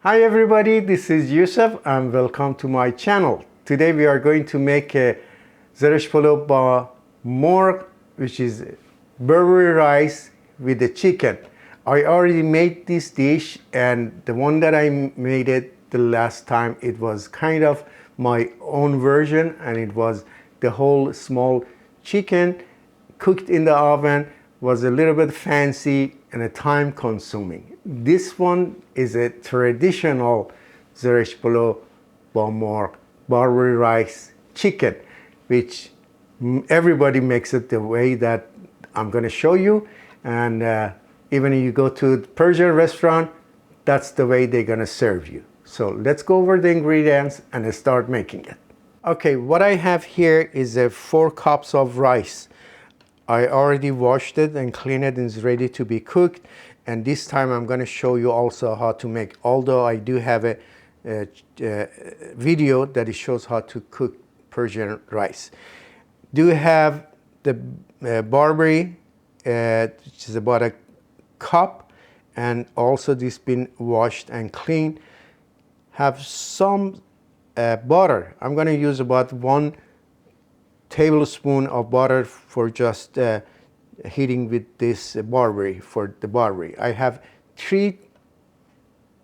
Hi everybody, this is Yousef and welcome to my channel. Today we are going to make a Zereshk Polo ba Morgh, which is Barberry rice with the chicken. I already made this dish, and the one that I made it the last time, it was kind of my own version, and it was the whole small chicken cooked in the oven. Was a little bit fancy and a time consuming. This one is a traditional Zereshk Polo ba Morgh Barberry rice chicken, which everybody makes it the way that I'm going to show you. And even if you go to the Persian restaurant, that's the way they're going to serve you. So let's go over the ingredients and start making it. Okay, what I have here is 4 cups of rice. I already washed it and cleaned it and it's ready to be cooked. And this time I'm going to show you also how to make, although I do have a video that it shows how to cook Persian rice. Do have the barberry, which is about a cup, and also this been washed and cleaned. Have some butter. I'm going to use about 1 tablespoon of butter for just heating with this barberry, for the barberry. I have 3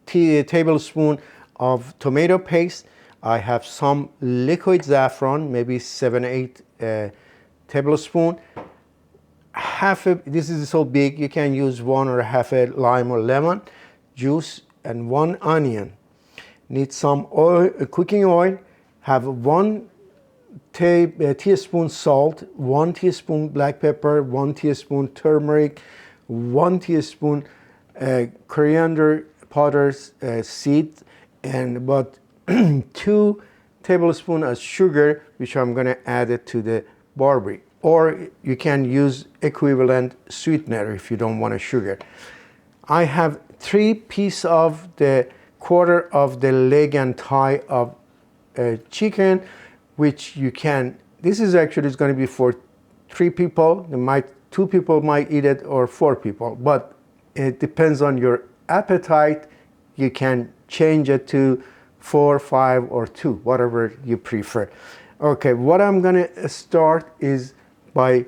tablespoons of tomato paste. I have some liquid saffron, maybe 7-8 tablespoons. This is so big, you can use 1 or half a lime or lemon juice, and 1 onion. Need some oil, cooking oil. Have 1 teaspoon salt, 1 teaspoon black pepper, 1 teaspoon turmeric, 1 teaspoon coriander powder seed, and about 2 tablespoons of sugar, which I'm going to add it to the barberry. Or you can use equivalent sweetener if you don't want a sugar. I have 3 pieces of the quarter of the leg and thigh of chicken, which you can, this is actually going to be for 3 people. 2 people might eat it, or 4 people, but it depends on your appetite. You can change it to 4, 5, or 2, whatever you prefer. Okay, what I'm going to start is by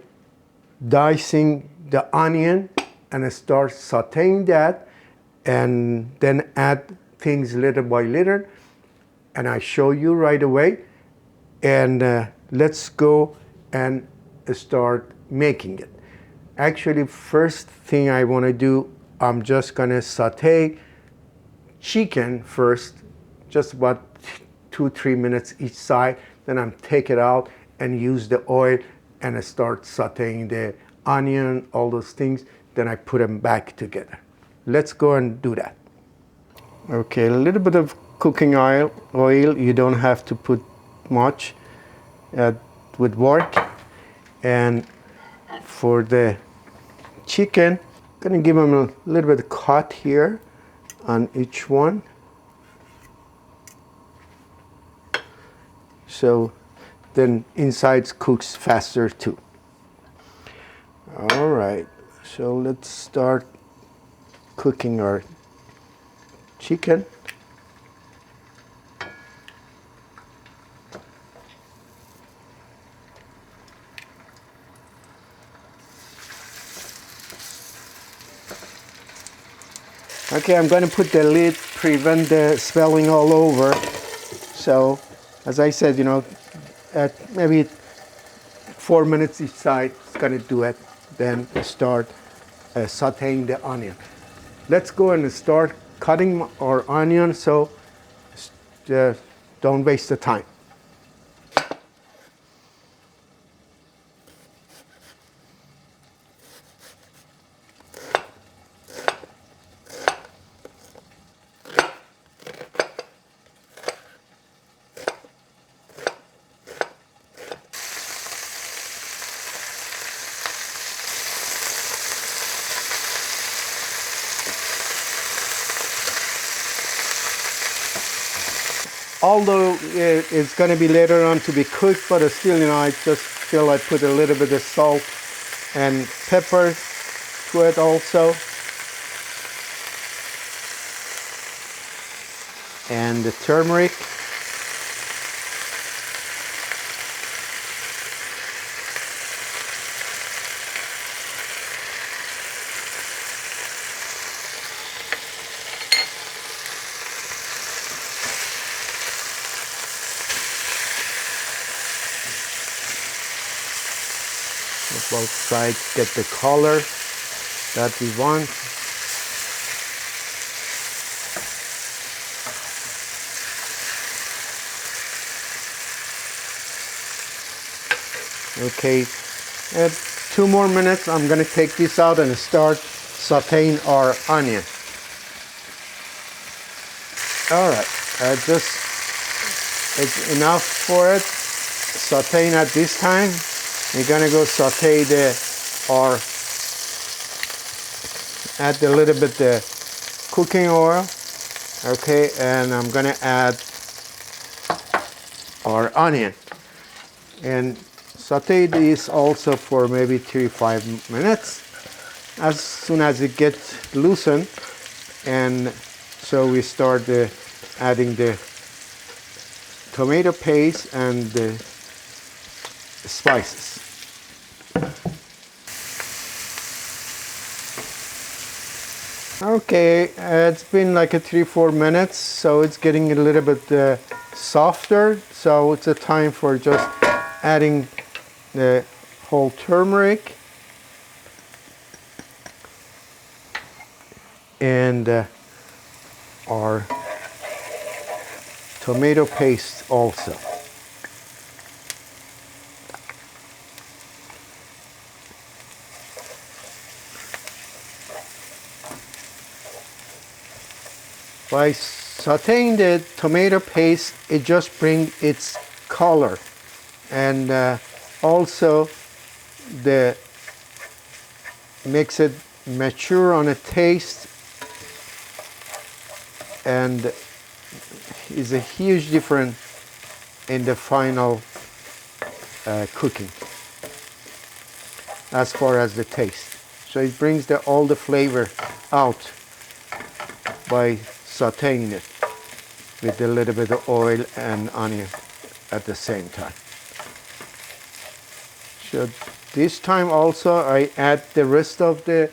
dicing the onion and start sauteing that, and then add things little by little, and I show you right away. And let's go and start making it. Actually, first thing I want to do, I'm just going to saute chicken first, just about 2-3 minutes each side. Then I'm take it out and use the oil and start sauteing the onion, all those things. Then I put them back together. Let's go and do that. Okay, a little bit of cooking oil. You don't have to put much, would work. And for the chicken, I'm going to give them a little bit of cut here on each one, so then inside cooks faster too. All right, so let's start cooking our chicken. Okay, I'm going to put the lid, prevent the spilling all over. So, as I said, you know, at maybe 4 minutes each side, it's going to do it. Then start sauteing the onion. Let's go and start cutting our onion, so don't waste the time. Although it's going to be later on to be cooked, but still, you know, I just feel I put a little bit of salt and pepper to it also. and the turmeric. Both sides get the color that we want. Okay, 2 more minutes. I'm going to take this out and start sauteing our onion. All right, it's enough for it. Sauteing at this time. We're gonna go saute add a little bit the cooking oil, okay, and I'm gonna add our onion and saute this also for maybe 3-5 minutes. As soon as it gets loosened, and so we start adding the tomato paste and the spices. Okay, it's been like 3-4 minutes, so it's getting a little bit softer. So it's a time for just adding the whole turmeric and our tomato paste also. By sauteing the tomato paste, it just brings its color, and also makes it mature on a taste, and is a huge difference in the final cooking as far as the taste. So it brings all the flavor out by sauteing it with a little bit of oil and onion at the same time. So this time also I add the rest of the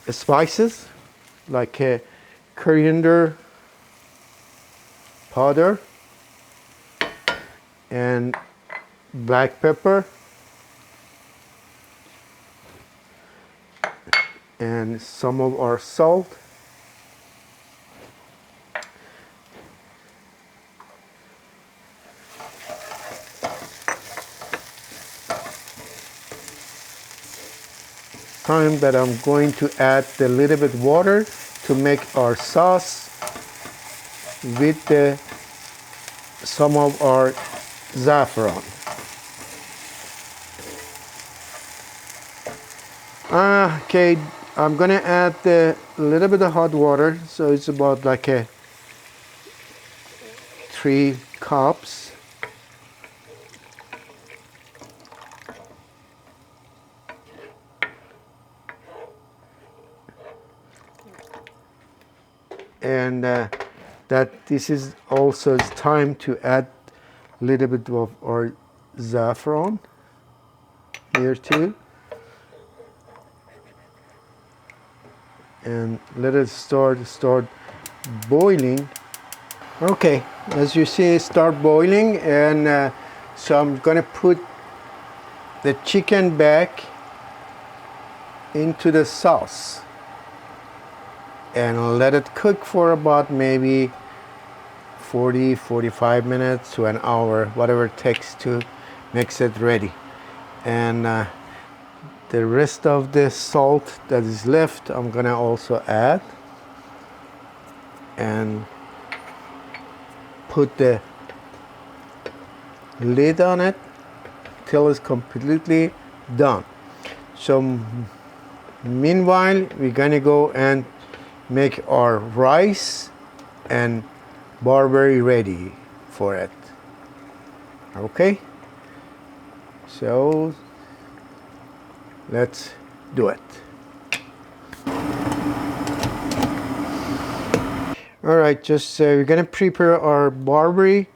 spices, like coriander powder and black pepper and some of our salt. Time that I'm going to add a little bit water to make our sauce with some of our saffron. Okay, I'm gonna add a little bit of hot water, so it's about like 3 cups. And that this is also time to add a little bit of our saffron here too, and let it start boiling. Okay, as you see, it start boiling, and so I'm gonna put the chicken back into the sauce and let it cook for about maybe 40-45 minutes to an hour, whatever it takes to mix it ready. And the rest of the salt that is left, I'm gonna also add and put the lid on it till it's completely done. So meanwhile, we're gonna go and make our rice and barberry ready for it. Okay, so let's do it. All right, just we're gonna prepare our barberry.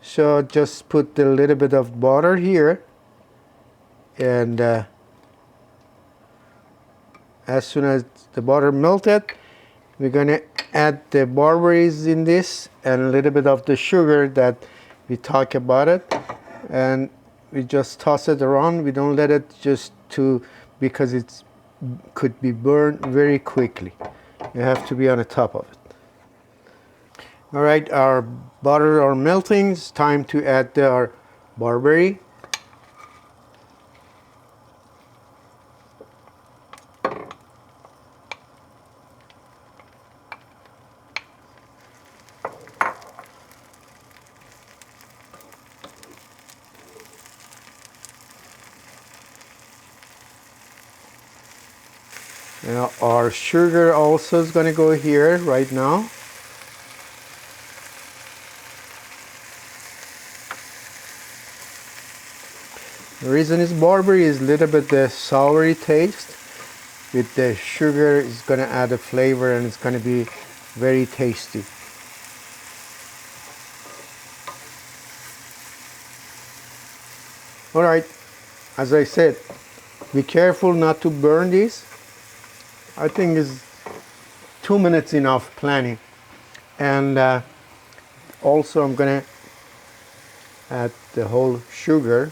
So just put a little bit of butter here, and as soon as the butter melted, we're gonna add the barberries in this and a little bit of the sugar that we talk about it, and we just toss it around. We don't let it just to, because it could be burned very quickly. You have to be on the top of it. All right, our butter are melting. It's time to add our barberry. Now our sugar also is going to go here right now. The reason is barberry is a little bit the soury taste. With the sugar, it's going to add a flavor and it's going to be very tasty. All right, as I said, be careful not to burn these. I think is 2 minutes enough planning. And also I'm gonna add the whole sugar.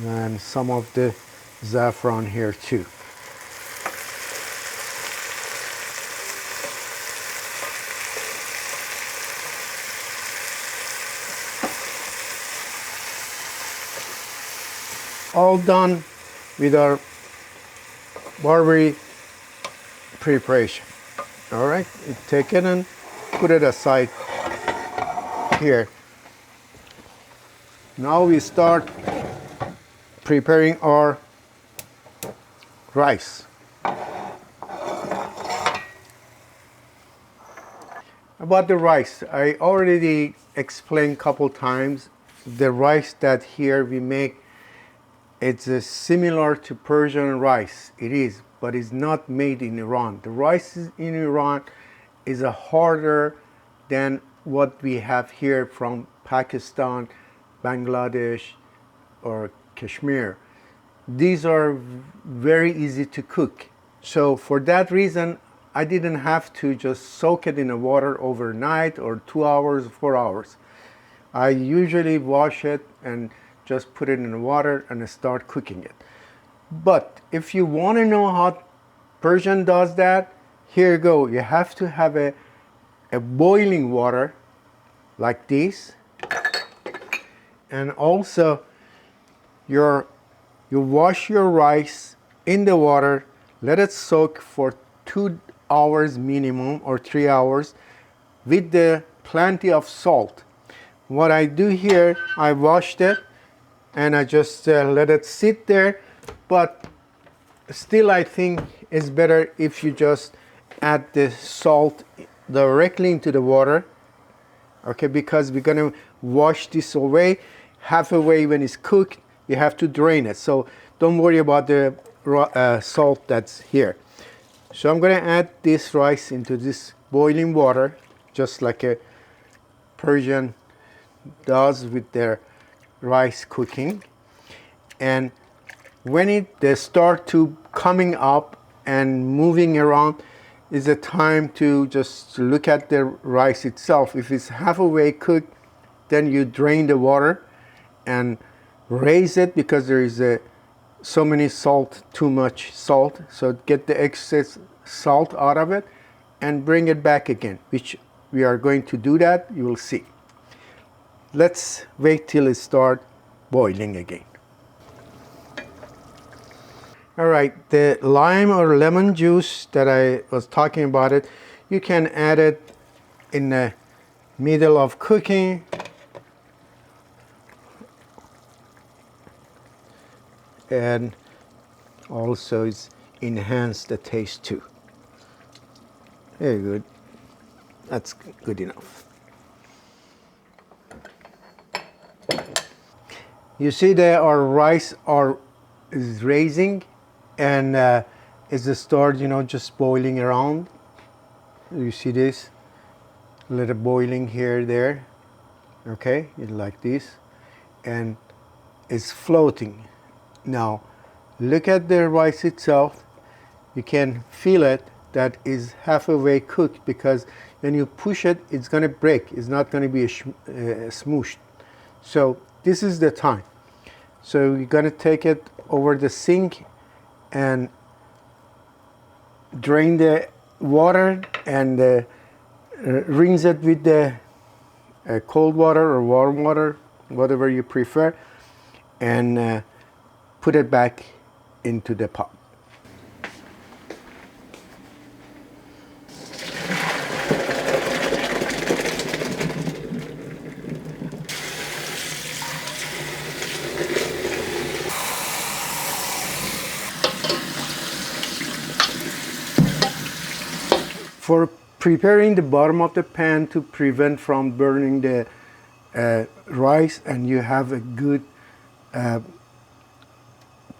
And some of the saffron here too. All done with our barberry preparation. All right, take it and put it aside here. Now we start preparing our rice. About the rice, I already explained a couple times. The rice that here we make, it's similar to Persian rice. It is, but it's not made in Iran. The rice in Iran is harder than what we have here from Pakistan, Bangladesh, or Kashmir. These are very easy to cook. So for that reason, I didn't have to just soak it in the water overnight or 2 hours, 4 hours. I usually wash it and just put it in the water and start cooking it. But if you want to know how Persian does that, here you go. You have to have a boiling water like this, and also you wash your rice in the water, let it soak for 2 hours minimum or 3 hours with the plenty of salt. What I do here, I washed it and I just let it sit there, but still I think it's better if you just add the salt directly into the water, okay, because we're gonna wash this away. Halfway when it's cooked, you have to drain it, so don't worry about the salt that's here. So I'm gonna add this rice into this boiling water, just like a Persian does with their rice cooking. And when they start to coming up and moving around, is a time to just look at the rice itself. If it's halfway cooked, then you drain the water and raise it, because there is so many salt, too much salt. So get the excess salt out of it and bring it back again, which we are going to do that, you will see. Let's wait till it starts boiling again. All right, the lime or lemon juice that I was talking about it, you can add it in the middle of cooking. And also it's enhanced the taste too. Very good. That's good enough. You see that our rice are is raising, and it's start, just boiling around. You see this? A little boiling here, there. Okay, like this, and it's floating. Now, look at the rice itself. You can feel it that is halfway cooked, because when you push it, it's going to break. It's not going to be smooshed. So this is the time. So you're going to take it over the sink and drain the water and rinse it with the cold water or warm water, whatever you prefer, and put it back into the pot. For preparing the bottom of the pan to prevent from burning the rice, and you have a good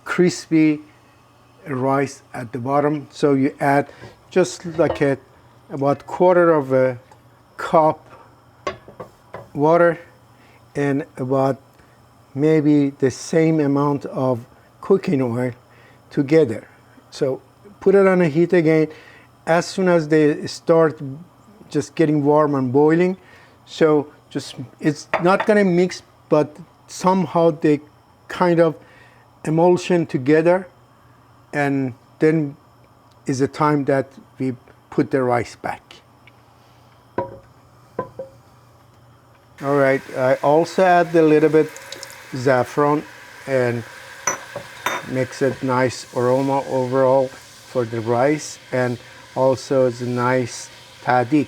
crispy rice at the bottom, so you add just like about quarter of a cup water and about maybe the same amount of cooking oil together. So put it on a heat again as soon as they start just getting warm and boiling. So just, it's not going to mix, but somehow they kind of emulsion together, and then is the time that we put the rice back. All right, I also add a little bit saffron and makes it nice aroma overall for the rice, and also it's a nice tadik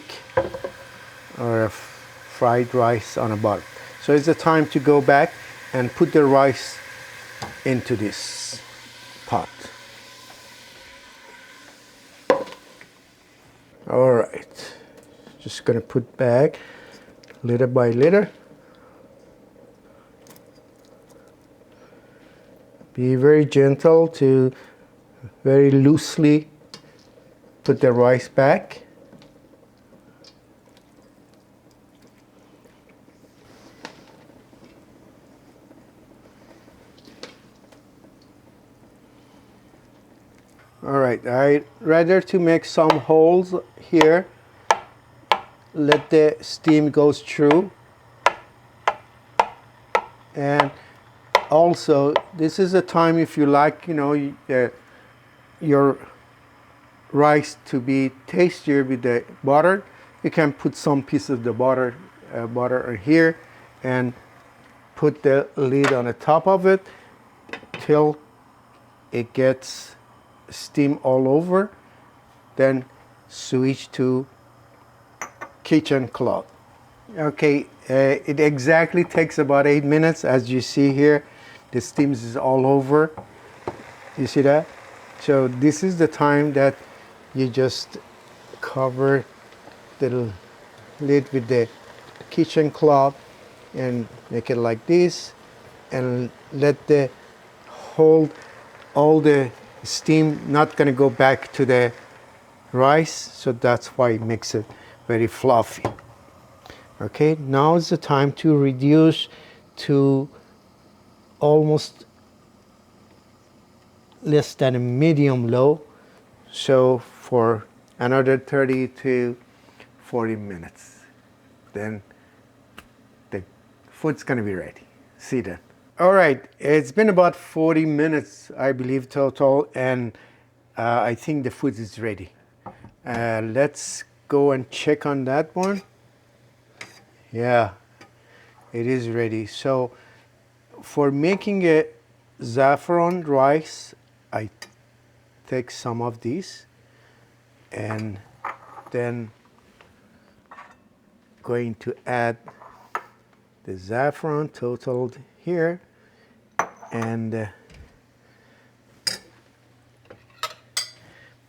or a fried rice on the bottom. So it's the time to go back and put the rice into this pot. All right, just gonna put back little by little. Be very gentle to very loosely put the rice back. All right, I'd rather to make some holes here. Let the steam goes through. And also, this is a time if you like, your rice to be tastier with the butter, you can put some piece of the butter here and put the lid on the top of it till it gets steam all over. Then switch to kitchen cloth. Okay, it exactly takes about 8 minutes. As you see here, the steam is all over. You see that? So this is the time that you just cover the lid with the kitchen cloth and make it like this, and let the hold all the steam, not going to go back to the rice, so that's why it makes it very fluffy. Okay, now is the time to reduce to almost less than a medium low, so for another 30 to 40 minutes. Then the food's gonna be ready. See then. All right, it's been about 40 minutes, I believe, total, and I think the food is ready. Let's go and check on that one. Yeah, it is ready. So for making a saffron rice, I take some of these and then going to add the saffron totaled here, and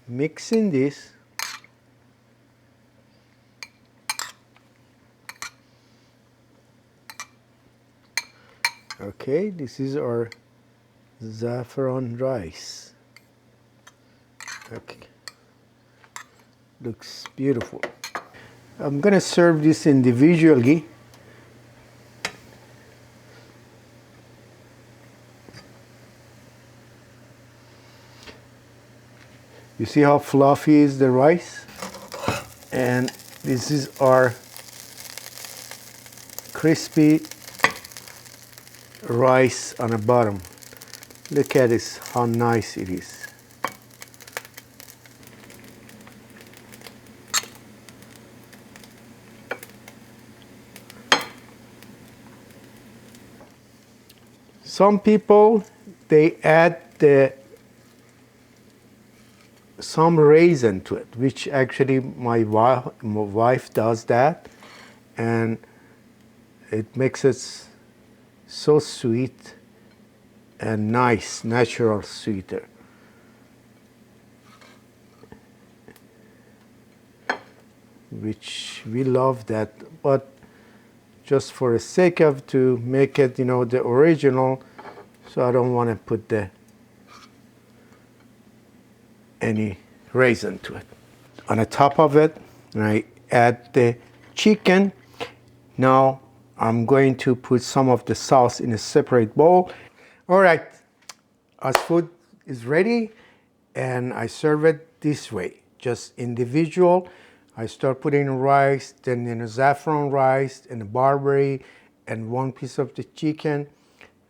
mixing this. Okay, this is our Saffron rice. Okay, looks beautiful. I'm gonna serve this individually. You see how fluffy is the rice? And this is our crispy rice on the bottom. Look at this, how nice it is. Some people, they add some raisin to it, which actually my wife does that, and it makes it so sweet and nice, natural sweeter. Which we love that, but just for the sake of to make it, you know, the original, so I don't want to put any raisin to it. On the top of it, I add the chicken. Now I'm going to put some of the sauce in a separate bowl. All right, our food is ready, and I serve it this way, just individual. I start putting rice, then in a saffron rice, and a barberry, and one piece of the chicken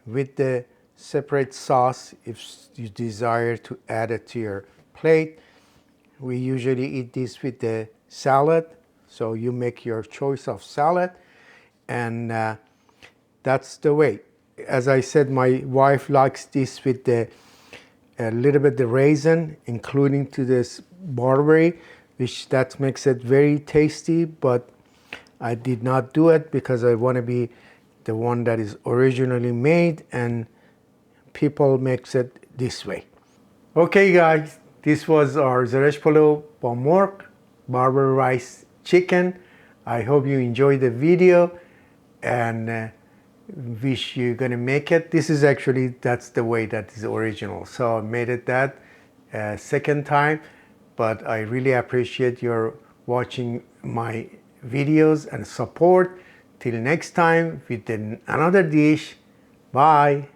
with the separate sauce if you desire to add it to your plate. We usually eat this with the salad, so you make your choice of salad, and that's the way. As I said, my wife likes this with a little bit the raisin, including to this barberry, which that makes it very tasty, but I did not do it because I want to be the one that is originally made, and people makes it this way. Okay guys, this was our Zereshk Polo by Morgh Barberry Rice Chicken. I hope you enjoyed the video, and wish you're gonna make it. This is actually, that's the way that is original, so I made it that second time, but I really appreciate your watching my videos and support. Till next time with another dish. Bye.